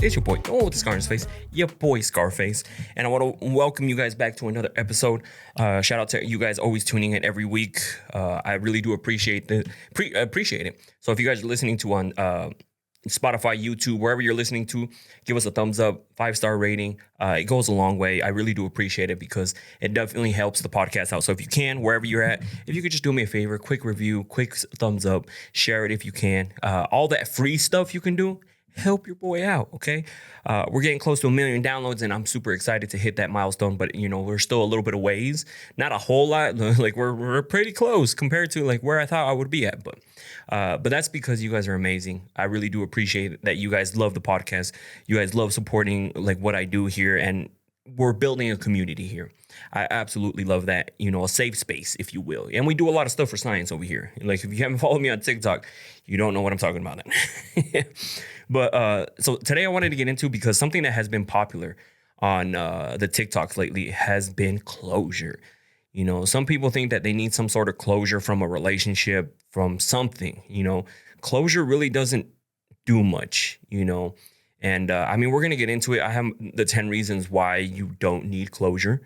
It's your boy, the scar on his face, your boy Scarface, and I want to welcome you guys back to another episode. Shout out to you guys always tuning in every week. I really do appreciate it. So if you guys are listening to on Spotify, YouTube, wherever you're listening to, give us a thumbs up, 5-star rating. It goes a long way. I really do appreciate it because it definitely helps the podcast out. So if you can, wherever you're at, if you could just do me a favor, quick review, quick thumbs up, share it if you can. All that free stuff you can do, help your boy out, okay? We're getting close to 1 million downloads, and I'm super excited to hit that milestone. But we're still a little bit of ways, not a whole lot. Like we're pretty close compared to like where I thought I would be at. But that's because you guys are amazing. I really do appreciate that you guys love the podcast. You guys love supporting like what I do here, and we're building a community here. I absolutely love that, a safe space, if you will. And we do a lot of stuff for science over here. Like if you haven't followed me on TikTok, you don't know what I'm talking about. But so today I wanted to get into, because something that has been popular on the TikToks lately has been closure. Some people think that they need some sort of closure from a relationship, from something. Closure really doesn't do much, And we're going to get into it. I have the 10 reasons why you don't need closure,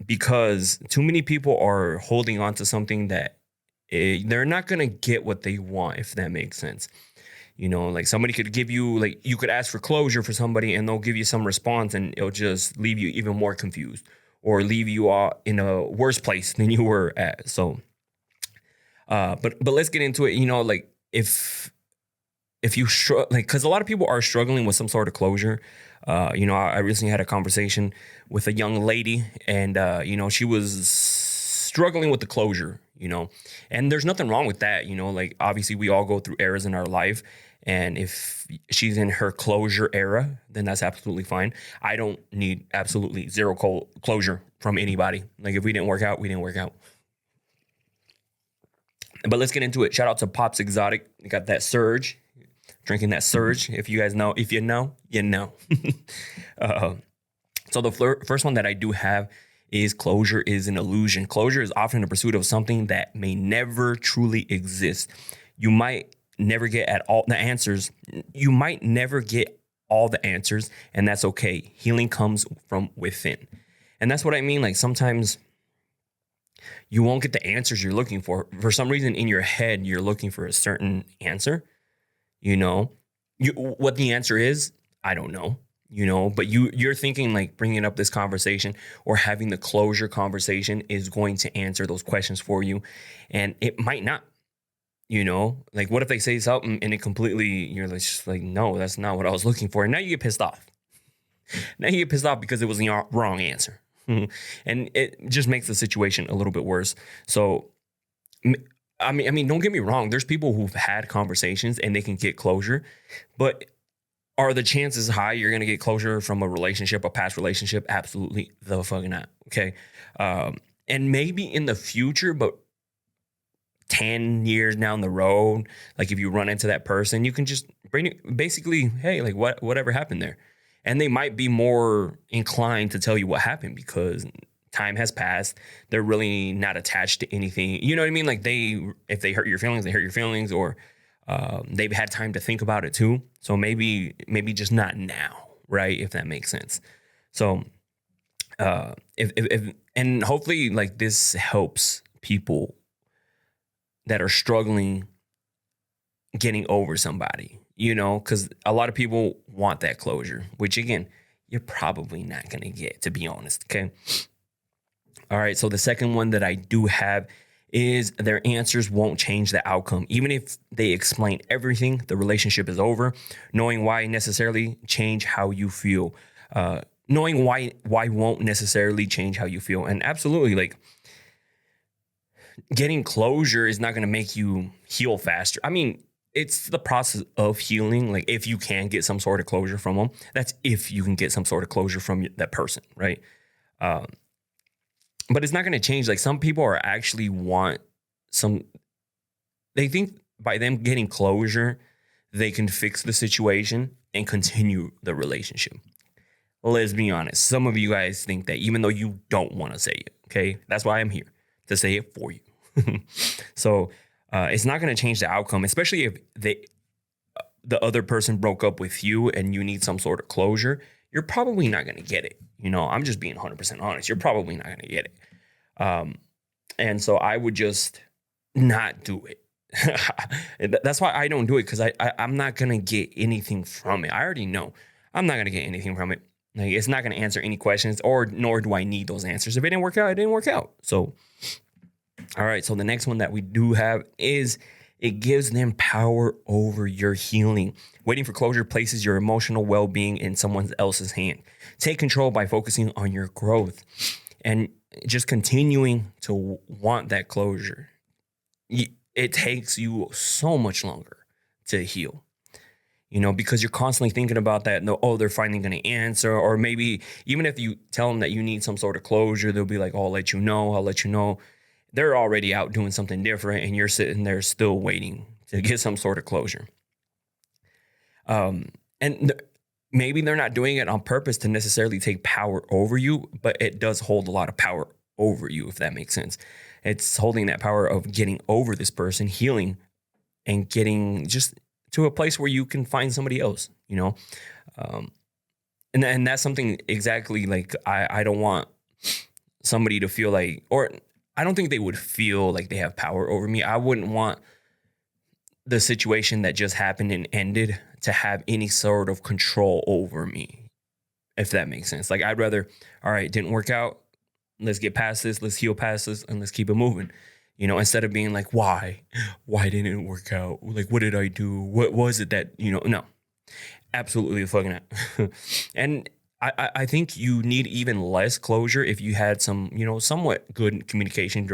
because too many people are holding on to something that they're not going to get what they want, if that makes sense. Like somebody could give you, like you could ask for closure for somebody and they'll give you some response and it'll just leave you even more confused or leave you in a worse place than you were at. So, but let's get into it. Like if you because a lot of people are struggling with some sort of closure. I recently had a conversation with a young lady, and she was struggling with the closure. And there's nothing wrong with that. Like obviously we all go through eras in our life, and if she's in her closure era, then that's absolutely fine. I don't need absolutely zero closure from anybody. Like if we didn't work out, we didn't work out. But let's get into it. Shout out to Pops Exotic. You got that Surge. Drinking that Surge. If you guys know, you know. So the first one that I do have is closure is an illusion. Closure is often the pursuit of something that may never truly exist. You might never get all the answers. You might never get all the answers, and that's okay. Healing comes from within. And that's what I mean. Like sometimes you won't get the answers you're looking for. For some reason in your head, you're looking for a certain answer. What the answer is, I don't know, but you're thinking like bringing up this conversation or having the closure conversation is going to answer those questions for you. And it might not, like what if they say something and it completely, you're just like, no, that's not what I was looking for. And now you get pissed off. Because it was the wrong answer. And it just makes the situation a little bit worse. So, I mean, don't get me wrong. There's people who've had conversations and they can get closure, but are the chances high you're going to get closure from a relationship, a past relationship? Absolutely the fucking not. Okay. And maybe in the future, but 10 years down the road, like if you run into that person, you can just bring it basically, hey, like whatever happened there. And they might be more inclined to tell you what happened because time has passed. They're really not attached to anything. You know what I mean? Like if they hurt your feelings, they hurt your feelings, or they've had time to think about it too. So maybe just not now, right? If that makes sense. So if and hopefully like this helps people that are struggling getting over somebody, because a lot of people want that closure, which again, you're probably not going to get, to be honest. Okay. All right, so the second one that I do have is their answers won't change the outcome. Even if they explain everything, the relationship is over. Knowing why necessarily change how you feel. Knowing why won't necessarily change how you feel. And absolutely, like, getting closure is not going to make you heal faster. I mean, it's the process of healing. Like, if you can get some sort of closure from them, that's if you can get some sort of closure from that person, right? But it's not going to change. Like some people are actually they think by them getting closure, they can fix the situation and continue the relationship. Let's be honest. Some of you guys think that even though you don't want to say it. Okay. That's why I'm here, to say it for you. So it's not going to change the outcome, especially if the other person broke up with you and you need some sort of closure, you're probably not going to get it. I'm just being 100% honest. You're probably not going to get it. And so I would just not do it. That's why I don't do it, because I'm not going to get anything from it. I already know I'm not going to get anything from it. Like, it's not going to answer any questions, or nor do I need those answers. If it didn't work out, it didn't work out. So, all right. So the next one that we do have is it gives them power over your healing. Waiting for closure places your emotional well-being in someone else's hand. Take control by focusing on your growth and just continuing to want that closure. It takes you so much longer to heal, because you're constantly thinking about that. Oh, they're finally going to answer. Or maybe even if you tell them that you need some sort of closure, they'll be like, oh, I'll let you know. They're already out doing something different, and you're sitting there still waiting to get some sort of closure. Maybe they're not doing it on purpose to necessarily take power over you, but it does hold a lot of power over you, if that makes sense. It's holding that power of getting over this person, healing, and getting just to a place where you can find somebody else, and that's something exactly like I don't want somebody to feel like, or I don't think they would feel like they have power over me. I wouldn't want the situation that just happened and ended to have any sort of control over me, if that makes sense. Like, I'd rather, all right, didn't work out. Let's get past this. Let's heal past this, and let's keep it moving. Instead of being like, why didn't it work out? Like, what did I do? What was it that, no, absolutely fucking not. And I think you need even less closure if you had some, somewhat good communication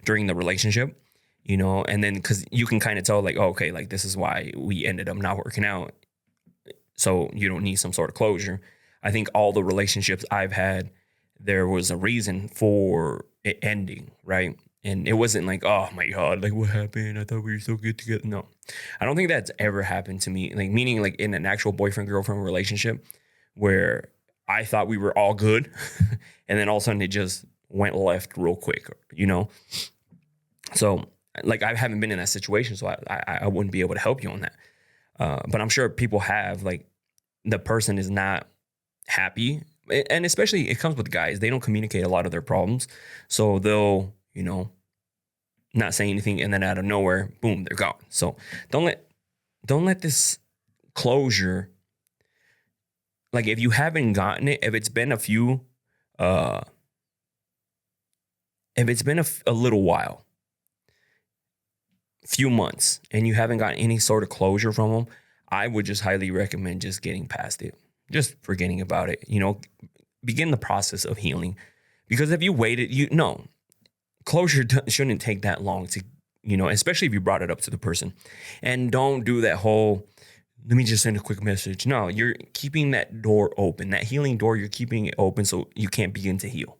during the relationship, and then, because you can kind of tell, like, oh, okay, like, this is why we ended up not working out. So you don't need some sort of closure. I think all the relationships I've had, there was a reason for it ending, right? And it wasn't like, oh my God, like, what happened? I thought we were so good together. No, I don't think that's ever happened to me. Like, meaning like in an actual boyfriend-girlfriend relationship where I thought we were all good and then all of a sudden it just went left real quick, So, like, I haven't been in that situation, so I wouldn't be able to help you on that. But I'm sure people have, like, the person is not happy. And especially it comes with guys. They don't communicate a lot of their problems. So they'll, not say anything, and then out of nowhere, boom, they're gone. So don't let this closure, like, if you haven't gotten it, if it's been a few, if it's been a little while, few months, and you haven't gotten any sort of closure from them, I would just highly recommend just getting past it, just forgetting about it, begin the process of healing. Because if you waited, closure shouldn't take that long to, especially if you brought it up to the person. And don't do that whole, let me just send a quick message. No, you're keeping that door open, that healing door, you're keeping it open so you can't begin to heal.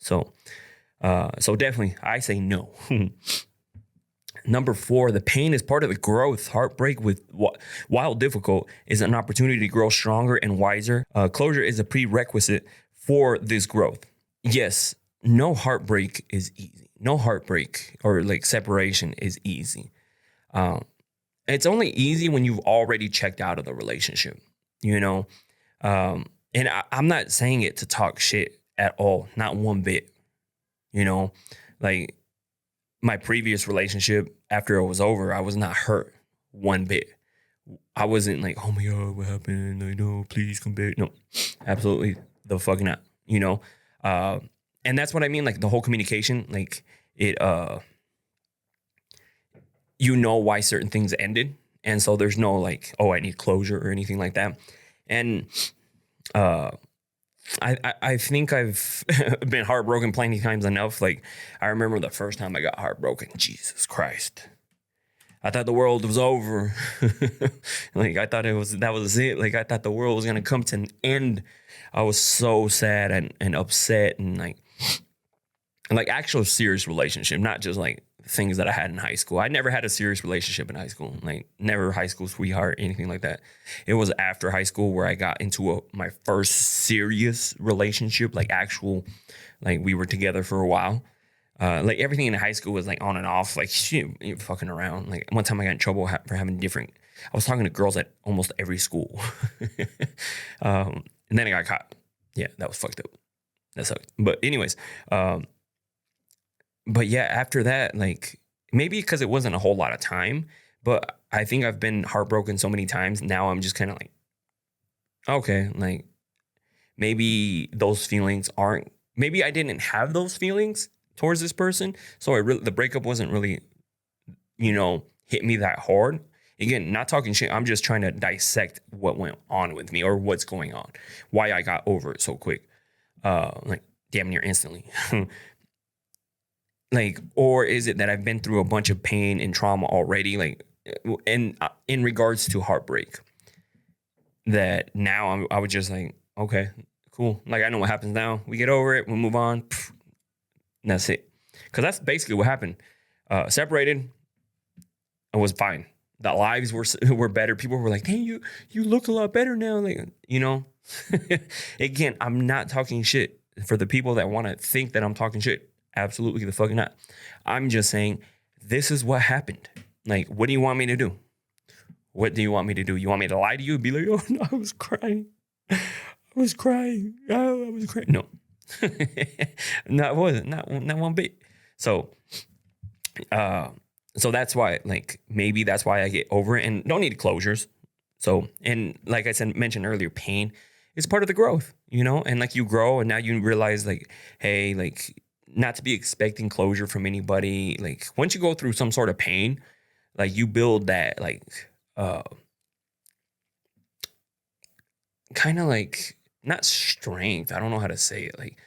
So definitely, I say no. Number 4, the pain is part of the growth. Heartbreak, while difficult, is an opportunity to grow stronger and wiser. Closure is a prerequisite for this growth. Yes, no heartbreak is easy. No heartbreak or like separation is easy. It's only easy when you've already checked out of the relationship, and I'm not saying it to talk shit at all, not one bit. Like, my previous relationship, after it was over, I was not hurt one bit. I wasn't like, oh my God, what happened? Like, no, please come back. No, absolutely the fuck not, and that's what I mean. Like, the whole communication, like, it, why certain things ended. And so there's no like, oh, I need closure or anything like that. And, I think I've been heartbroken plenty of times enough. Like, I remember the first time I got heartbroken. Jesus Christ. I thought the world was over. Like, I thought that was it. Like, I thought the world was going to come to an end. I was so sad and upset and like actual serious relationship, not just like things that I had in high school. I never had a serious relationship in high school, like never high school sweetheart, anything like that. It was after high school where I got into my first serious relationship, like actual, like we were together for a while. Like everything in high school was like on and off, like shit, fucking around. Like one time I got in trouble for having different I was talking to girls at almost every school. And then I got caught. Yeah, that was fucked up. That sucked. But anyways, but yeah, after that, like maybe because it wasn't a whole lot of time, but I think I've been heartbroken so many times. Now I'm just kind of like, okay, like maybe those feelings aren't, maybe I didn't have those feelings towards this person. So the breakup wasn't really, hit me that hard. Again, not talking shit. I'm just trying to dissect what went on with me or what's going on, why I got over it so quick, like damn near instantly. Like, or is it that I've been through a bunch of pain and trauma already, like, in regards to heartbreak, that now I was just like, okay, cool. Like, I know what happens now. We get over it. We'll move on. Pff, and that's it. Because that's basically what happened. Separated. I was fine. The lives were better. People were like, hey, you look a lot better now. Like, again, I'm not talking shit. For the people that want to think that I'm talking shit, absolutely the fuck not. I'm just saying this is what happened. Like, what do you want me to do? What do you want me to do? You want me to lie to you? Be like, oh no, I was crying. I was crying. Oh, I was crying. No. No, it wasn't. Not one bit. So that's why, like, maybe that's why I get over it and don't need closures. So, and like I mentioned earlier, pain is part of the growth, and like you grow and now you realize like, hey, like not to be expecting closure from anybody. Like once you go through some sort of pain, like you build that like, kind of like not strength. I don't know how to say it. Like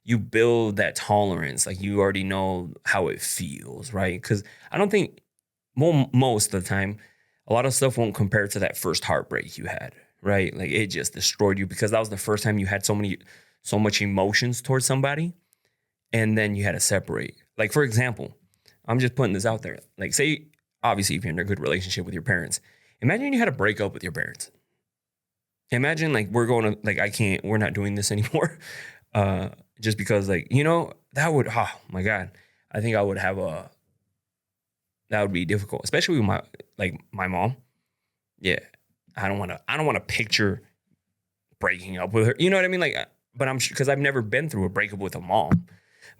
you build that tolerance. Like you already know how it feels, right? Because I don't think most of the time, a lot of stuff won't compare to that first heartbreak you had, right? Like it just destroyed you because that was the first time you had so much emotions towards somebody, and then you had to separate. Like for example, I'm just putting this out there. Like say, obviously, if you're in a good relationship with your parents, imagine you had a breakup with your parents. Imagine like we're not doing this anymore. Just because like, that would, oh my God, I think that would be difficult, especially with my mom. Yeah. I don't want to picture breaking up with her. You know what I mean? Like, but I'm sure, cause I've never been through a breakup with a mom,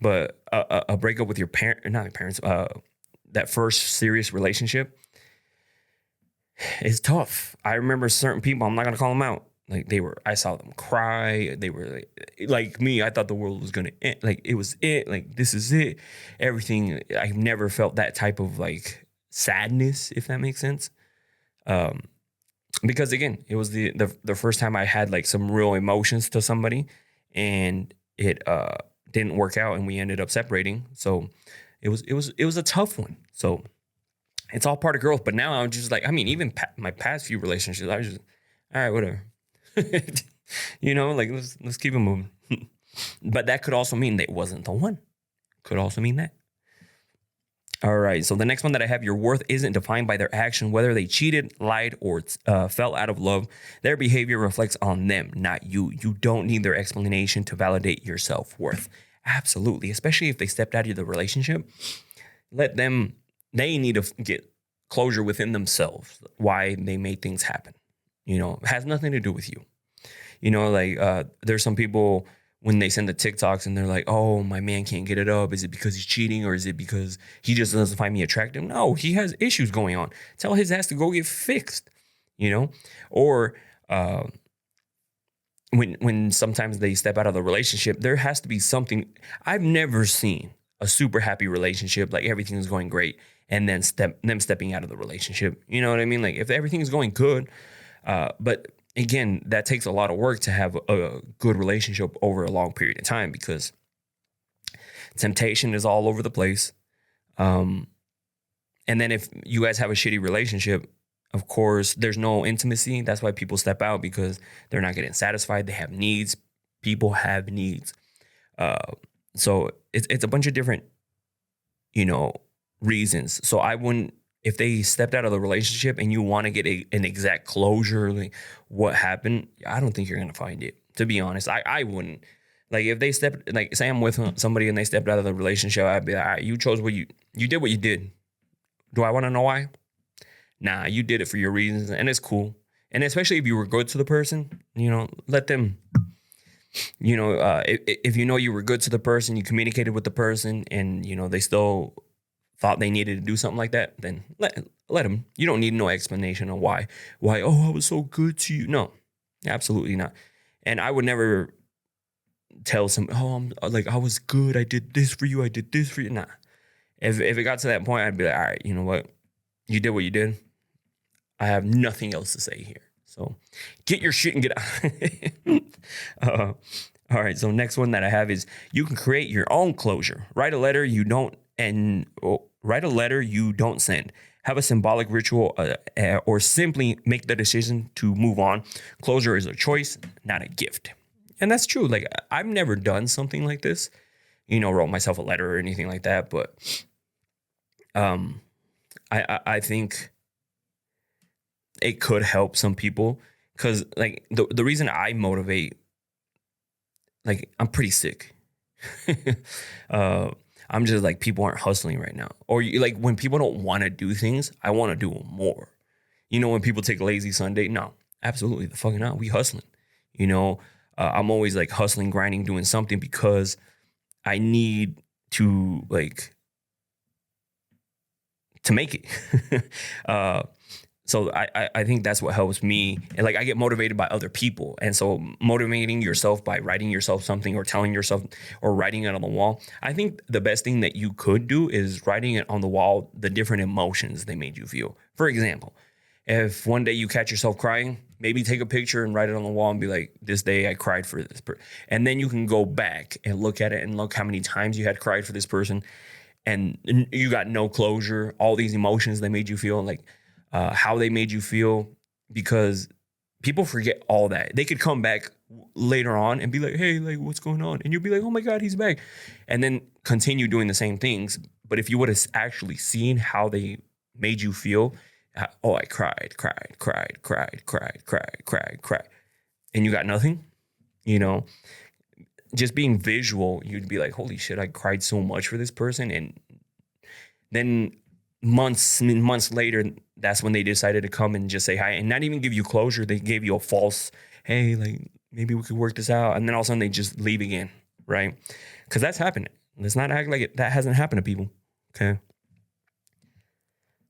but a breakup with your not your parents, that first serious relationship is tough. I remember certain people, I'm not going to call them out. Like I saw them cry. They were like me. I thought the world was going to end. Like it was it. Like this is it. Everything. I've never felt that type of like sadness, if that makes sense. Because again, it was the first time I had like some real emotions to somebody, and it didn't work out, and we ended up separating. So it was a tough one. So it's all part of growth. But now I'm just like, I mean, even my past few relationships, I was just, all right, whatever. Like let's keep it moving. But that could also mean that it wasn't the one. Could also mean that. All right. So the next one that I have, your worth isn't defined by their action, whether they cheated, lied, or fell out of love. Their behavior reflects on them, not you. You don't need their explanation to validate your self-worth. Absolutely. Especially if they stepped out of the relationship. They need to get closure within themselves, why they made things happen. It has nothing to do with you. There's some people when they send the TikToks and they're like, oh, my man can't get it up. Is it because he's cheating or is it because he just doesn't find me attractive? No, he has issues going on. Tell his ass to go get fixed, Or when sometimes they step out of the relationship, there has to be something. I've never seen a super happy relationship, like everything is going great, and then them stepping out of the relationship. You know what I mean? Like if everything is going good, but again, that takes a lot of work to have a good relationship over a long period of time because temptation is all over the place. And then if you guys have a shitty relationship, of course, there's no intimacy. That's why people step out because they're not getting satisfied. They have needs. People have needs. So it's a bunch of different, reasons. So I wouldn't, if they stepped out of the relationship and you want to get an exact closure, like what happened, I don't think you're going to find it, to be honest. I wouldn't. Like if they say I'm with somebody and they stepped out of the relationship, I'd be like, all right, you chose you did what you did. Do I want to know why? Nah, you did it for your reasons, and it's cool. And especially if you were good to the person, let them, if you know you were good to the person, you communicated with the person, and they still thought they needed to do something like that, then let them. You don't need no explanation on why. Why? Oh, I was so good to you. No, absolutely not. And I would never tell some. Oh, I'm like I was good. I did this for you. I did this for you. Nah. If it got to that point, I'd be like, all right, you know what? You did what you did. I have nothing else to say here. So get your shit and get out. All right. So next one that I have is you can create your own closure. Write a letter you don't send. Have a symbolic ritual or simply make the decision to move on. Closure is a choice, not a gift. And that's true. Like I've never done something like this, wrote myself a letter or anything like that. But I think it could help some people because like the reason I motivate, like I'm pretty sick. I'm just like, people aren't hustling right now. Or like when people don't want to do things, I want to do them more. When people take a lazy Sunday, no, absolutely the fucking not. We hustling. I'm always like hustling, grinding, doing something because I need to to make it. So I think that's what helps me. And like I get motivated by other people. And so motivating yourself by writing yourself something or telling yourself or writing it on the wall. I think the best thing that you could do is writing it on the wall, the different emotions they made you feel. For example, if one day you catch yourself crying, maybe take a picture and write it on the wall and be like, this day I cried for this person. And then you can go back and look at it and look how many times you had cried for this person. And you got no closure, all these emotions they made you feel, like how they made you feel, because people forget all that. They could come back later on and be like, hey, like what's going on? And you'll be like, oh my God, he's back. And then continue doing the same things. But if you would have actually seen how they made you feel, oh, I cried. And you got nothing, just being visual, you'd be like, holy shit, I cried so much for this person. And then months later, that's when they decided to come and just say hi and not even give you closure. They gave you a false, hey, like maybe we could work this out. And then all of a sudden they just leave again, right? Because that's happening. Let's not act like that hasn't happened to people, okay?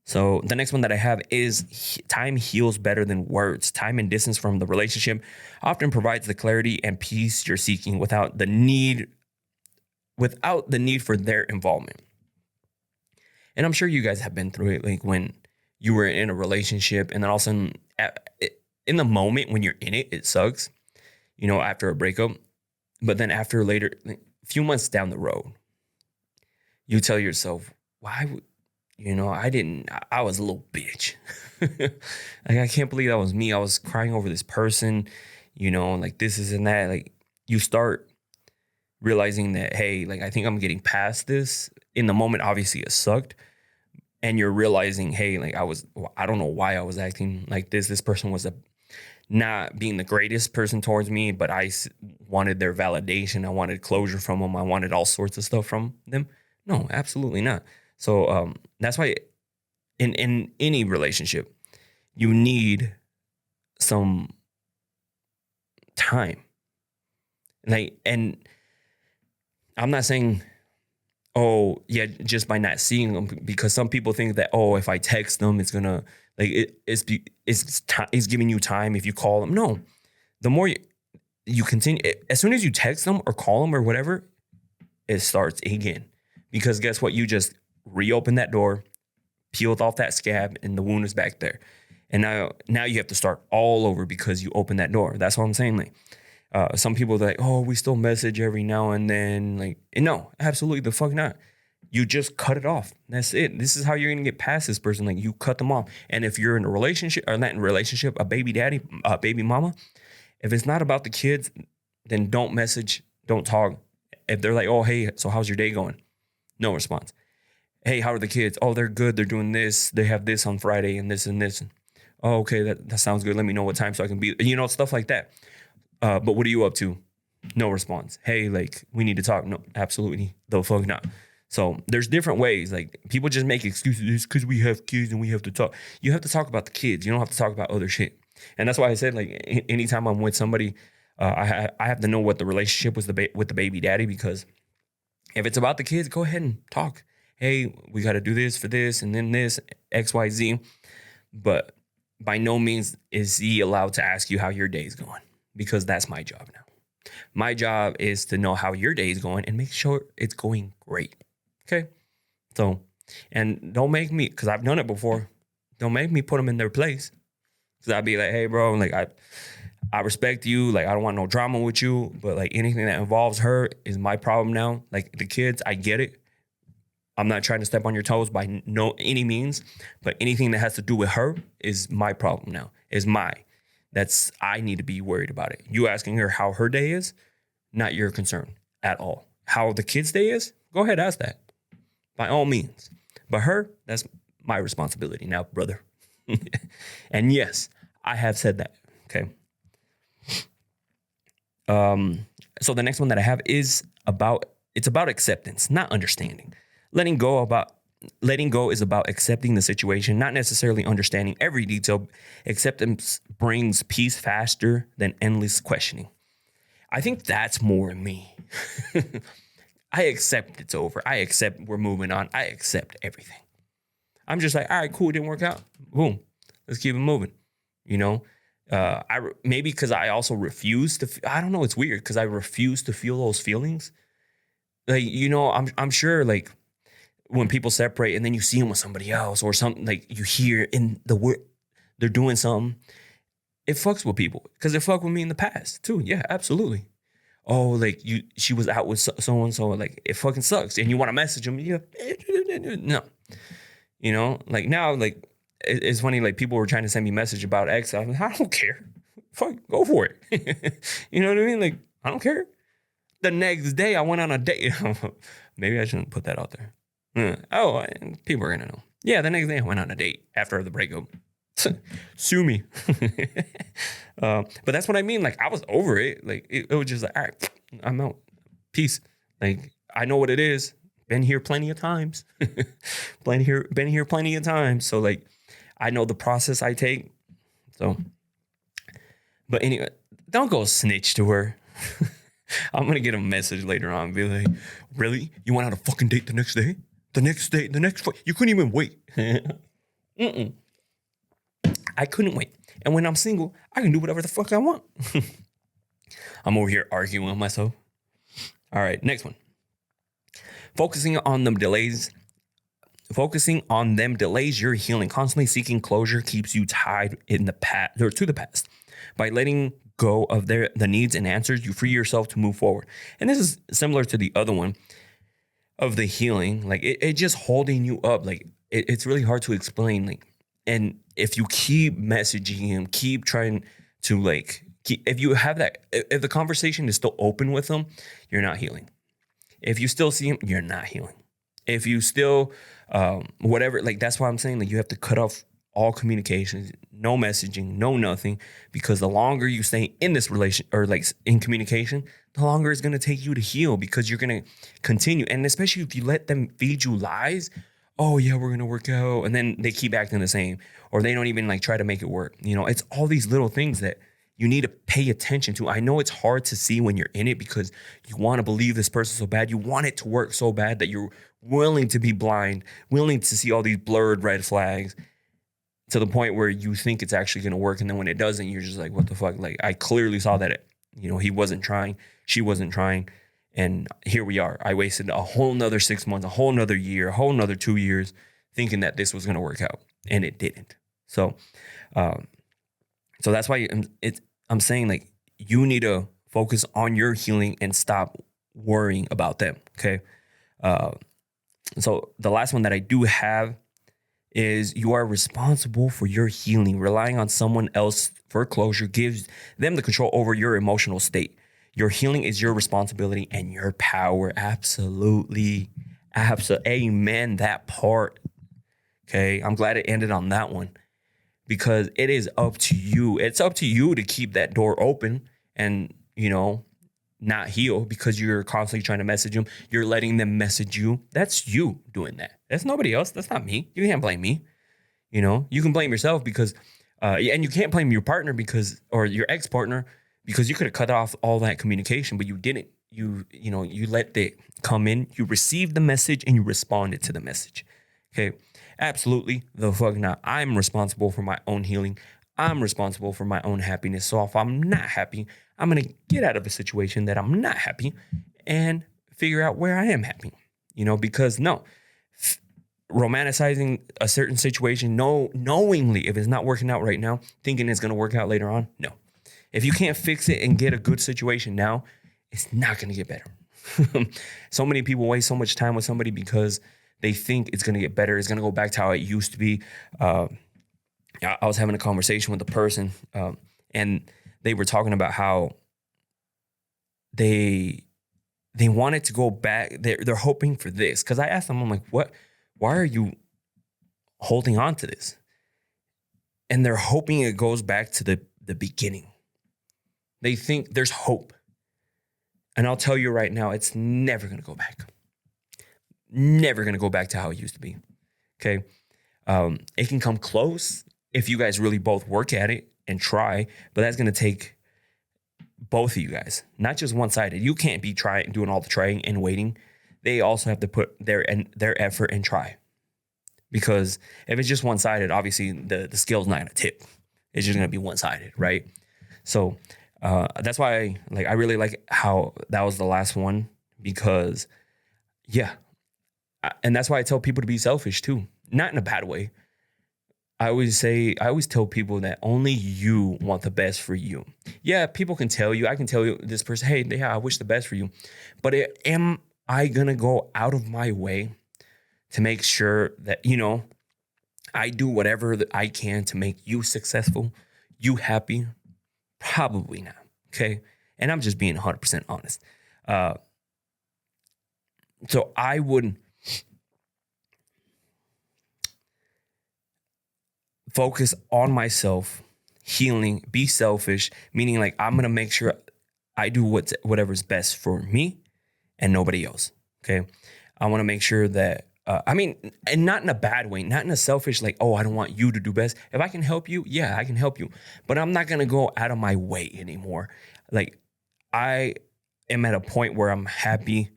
So the next one that I have is time heals better than words. Time and distance from the relationship often provides the clarity and peace you're seeking without the need for their involvement. And I'm sure you guys have been through it, like when you were in a relationship and then all of a sudden in the moment when you're in it, it sucks, after a breakup. But then after later, a few months down the road, you tell yourself, why would, I was a little bitch. Like, I can't believe that was me. I was crying over this person, like this is and that. Like you start realizing that, hey, like I think I'm getting past this. In the moment, obviously it sucked. And you're realizing, hey, like I don't know why I was acting like this. This person was not being the greatest person towards me, but I wanted their validation. I wanted closure from them. I wanted all sorts of stuff from them. No, absolutely not. So that's why in any relationship, you need some time. And I'm not saying, oh yeah, just by not seeing them, because some people think that, oh, if I text them, it's gonna it's giving you time if you call them. No, the more you continue, as soon as you text them or call them or whatever, it starts again. Because guess what? You just reopened that door, peeled off that scab, and the wound is back there. And now you have to start all over because you opened that door. That's what I'm saying. Like some people are like, oh, we still message every now and then. Like, and no, absolutely the fuck not. You just cut it off. That's it. This is how you're gonna get past this person. Like you cut them off. And if you're in a relationship or not in a relationship, a baby daddy, a baby mama, if it's not about the kids, then don't message, don't talk. If they're like, oh, hey, so how's your day going? No response. Hey, how are the kids? Oh, they're good. They're doing this. They have this on Friday and this and this. Oh, okay, that sounds good. Let me know what time so I can be, stuff like that. But what are you up to? No response. Hey, like, we need to talk. No, absolutely. The fuck not. So there's different ways. Like people just make excuses because we have kids and we have to talk. You have to talk about the kids. You don't have to talk about other shit. And that's why I said like anytime I'm with somebody, I have to know what the relationship was with the baby daddy, because if it's about the kids, go ahead and talk. Hey, we got to do this for this and then this X Y Z. But by no means is he allowed to ask you how your day is going, because that's my job now. My job is to know how your day is going and make sure it's going great. Okay. So, and don't make me, because I've done it before, don't make me put them in their place. Because I'd be like, hey, bro, like I respect you. Like, I don't want no drama with you. But like anything that involves her is my problem now. Like the kids, I get it. I'm not trying to step on your toes by any means. But anything that has to do with her is my problem now. I need to be worried about it. You asking her how her day is, not your concern at all. How the kid's day is, go ahead, ask that. By all means. But her, that's my responsibility now, brother. And yes, I have said that. Okay. So the next one that I have is about acceptance, not understanding. Letting go is about accepting the situation, not necessarily understanding every detail. Acceptance brings peace faster than endless questioning. I think that's more me. I accept it's over. I accept we're moving on. I accept everything. I'm just like, all right, cool, it didn't work out. Boom, let's keep it moving. You know, maybe because I also refuse to. I don't know. It's weird because I refuse to feel those feelings. Like, you know, I'm sure like when people separate and then you see them with somebody else or something, like you hear in the word they're doing something, it fucks with people, because it fucked with me in the past too. Yeah, absolutely. Oh, like she was out with so and so. Like it fucking sucks, and you want to message them. Yeah, no. You know, like now, like it's funny. Like people were trying to send me a message about X. I'm like, I don't care. Fuck, go for it. You know what I mean? Like I don't care. The next day, I went on a date. Maybe I shouldn't put that out there. People are gonna know. Yeah, the next day I went on a date after the breakup. Sue me. But that's what I mean. Like I was over it. Like it was just like, all right, I'm out. Peace. Like I know what it is. Been here plenty of times. Been here plenty of times. So like I know the process I take. So, but anyway, don't go snitch to her. I'm gonna get a message later on and be like, really? You went on a fucking date the next day? You couldn't even wait. I couldn't wait. And when I'm single, I can do whatever the fuck I want. I'm over here arguing with myself. All right, next one. Focusing on them delays your healing. Constantly seeking closure keeps you tied in the past or to the past. By letting go of the needs and answers, you free yourself to move forward. And this is similar to the other one of the healing. Like it just holding you up. Like it's really hard to explain. Like, and if you keep messaging him, keep trying to like, if you have that, if the conversation is still open with him, you're not healing. If you still see him, you're not healing. If you still, whatever, like that's why I'm saying like you have to cut off all communications, no messaging, no nothing, because the longer you stay in this relation or like in communication, the longer it's going to take you to heal, because you're going to continue. And especially if you let them feed you lies, oh yeah, we're going to work out. And then they keep acting the same, or they don't even like try to make it work. You know, it's all these little things that you need to pay attention to. I know it's hard to see when you're in it because you want to believe this person so bad. You want it to work so bad that you're willing to be blind, willing to see all these blurred red flags to the point where you think it's actually going to work. And then when it doesn't, you're just like, what the fuck? Like I clearly saw that, he wasn't trying. She wasn't trying. And here we are. I wasted a whole nother 6 months, a whole nother year, a whole nother 2 years thinking that this was going to work out, and it didn't. So that's why I'm saying like you need to focus on your healing and stop worrying about them. Okay. So the last one that I do have is you are responsible for your healing. Relying on someone else for closure gives them the control over your emotional state. Your healing is your responsibility and your power. Absolutely. Amen. That part. Okay. I'm glad it ended on that one, because it is up to you. It's up to you to keep that door open and, not heal because you're constantly trying to message them. You're letting them message you. That's you doing that. That's nobody else. That's not me. You can't blame me. You know, you can blame yourself because, and you can't blame your partner because, or your ex-partner, because you could have cut off all that communication, but you didn't. You let it come in, you received the message and you responded to the message. Okay. Absolutely the fuck not. I'm responsible for my own healing. I'm responsible for my own happiness. So if I'm not happy, I'm going to get out of a situation that I'm not happy and figure out where I am happy, because romanticizing a certain situation, knowingly, if it's not working out right now, thinking it's going to work out later on. No, if you can't fix it and get a good situation now, it's not going to get better. So many people waste so much time with somebody because they think it's going to get better. It's going to go back to how it used to be. I was having a conversation with a person, and they were talking about how they wanted to go back. They're hoping for this. Because I asked them, I'm like, what? Why are you holding on to this? And they're hoping it goes back to the beginning. They think there's hope. And I'll tell you right now, it's never going to go back. Never going to go back to how it used to be. Okay. It can come close if you guys really both work at it and try, but that's going to take both of you guys, not just one-sided. You can't be doing all the trying and waiting. They also have to put their effort and try. Because if it's just one-sided, obviously the scale's not going to tip. It's just going to be one-sided, right? So that's why I really like how that was the last one, because and that's why I tell people to be selfish too. Not in a bad way. I always tell people that only you want the best for you. Yeah, people can tell you, I can tell you this person, hey, yeah, I wish the best for you. But am I going to go out of my way to make sure that, I do whatever that I can to make you successful, you happy? Probably not. Okay. And I'm just being 100% honest. So I would focus on myself, healing, be selfish, meaning I'm going to make sure I do whatever's best for me and nobody else. Okay. I want to make sure that, and not in a bad way, not in a selfish, I don't want you to do best. If I can help you, yeah, I can help you, but I'm not going to go out of my way anymore. I am at a point where I'm happy,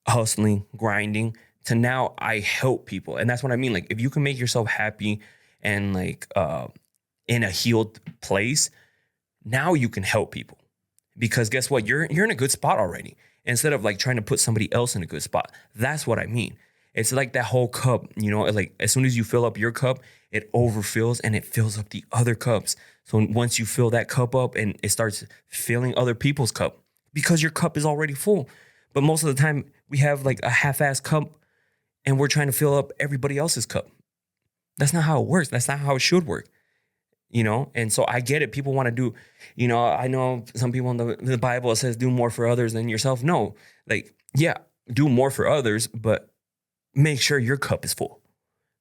hustling, grinding, to now I help people. And that's what I mean. If you can make yourself happy and in a healed place, now you can help people. Because guess what? You're in a good spot already. Instead of trying to put somebody else in a good spot. That's what I mean. It's like that whole cup, as soon as you fill up your cup, it overfills and it fills up the other cups. So once you fill that cup up and it starts filling other people's cup, because your cup is already full. But most of the time we have a half-assed cup and we're trying to fill up everybody else's cup. That's not how it works. That's not how it should work. And so I get it. People want to do, I know some people in the Bible, it says do more for others than yourself. No, do more for others, but make sure your cup is full.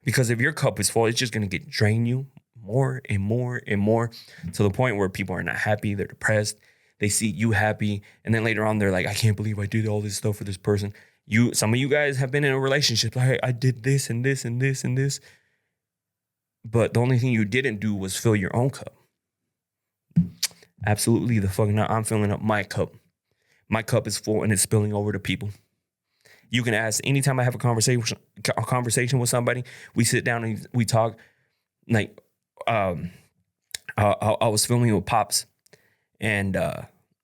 Because if your cup is full, it's just going to drain you more and more and more, to the point where people are not happy. They're depressed. They see you happy. And then later on, they're like, I can't believe I did all this stuff for this person. Some of you guys have been in a relationship. I did this and this and this and this. But the only thing you didn't do was fill your own cup. Absolutely the fuck not. I'm filling up my cup. My cup is full and it's spilling over to people. You can ask anytime I have a conversation with somebody, we sit down and we talk. I was filming with Pops and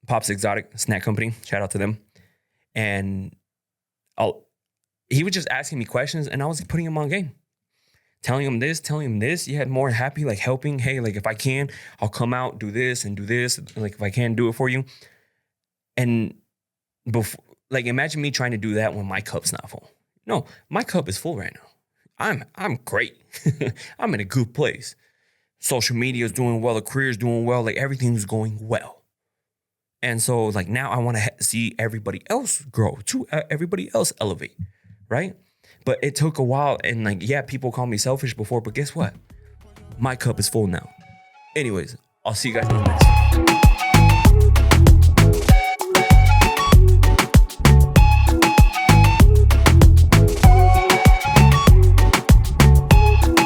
Pops Exotic Snack Company. Shout out to them. And he was just asking me questions and I was putting him on game. Telling him this, yeah, more happy, helping. Hey, if I can, I'll come out, do this and do this. If I can, do it for you. And before, imagine me trying to do that when my cup's not full. No, my cup is full right now. I'm great. I'm in a good place. Social media is doing well. The career is doing well. Everything's going well. And so now I want to see everybody else grow too. Everybody else elevate, right? But it took a while, and people call me selfish before, but guess what? My cup is full now. Anyways, I'll see you guys in the next one.